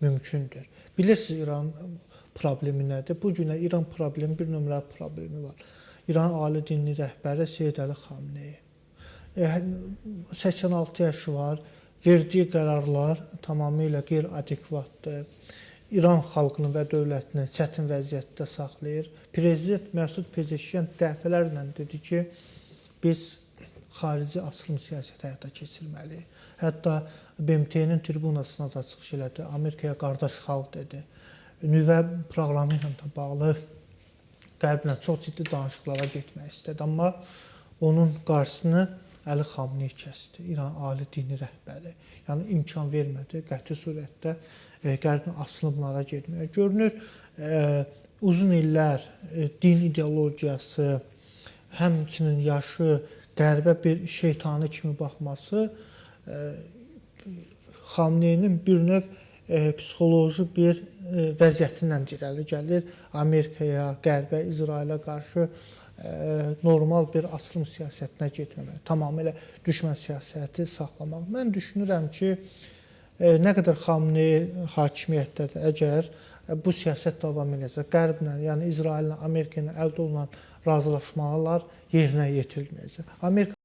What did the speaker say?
mümkündür. Bilirsiniz İran problemi nədir? Bu günə İran problemi bir nömrəli problemi var. İran ali dinli rəhbəri Seyid Əli Xamneyi. 86 yaşı var. Verdiyi qərarlar tamamilə qeyri-adekvatdır. İran xalqını və dövlətini çətin vəziyyətdə saxlayır. Prezident Məsud Pezeşkiyan dəfələrlə dedi ki, biz xarici açılım siyasəti həyata keçirməliyik. Hətta BMT-nin tribunasına da çıxış elədi. Amerikaya qardaş xalq dedi. Nüvə proqramı ilə də bağlı Qərblə çox ciddi danışıqlara getmək istədi. Amma onun qarşısını Əli Xamneyi kəsdi, İran ali dini rəhbəri. Yəni imkan vermədi qəti surətdə Qərbin açılımlara getməyə. Görünür, uzun illər din ideologiyası, həmçinin yaşı Qərbə bir şeytanı kimi baxması Xamneyinin bir növ psixoloji bir vəziyyətindən irəli gəlir. Amerikaya, Qərbə, İsrailə qarşı normal bir açılım siyasətinə getməmək, tamamilə düşmən siyasəti saxlamaq. Mən düşünürəm ki, nə qədər Xamneyi hakimiyyətdədir, əgər bu siyasət davam edəcək, Qərblə, yəni İsraillə, Amerika ilə əldə olunan razılaşmalar yerinə yetirilməyəcək. Amerika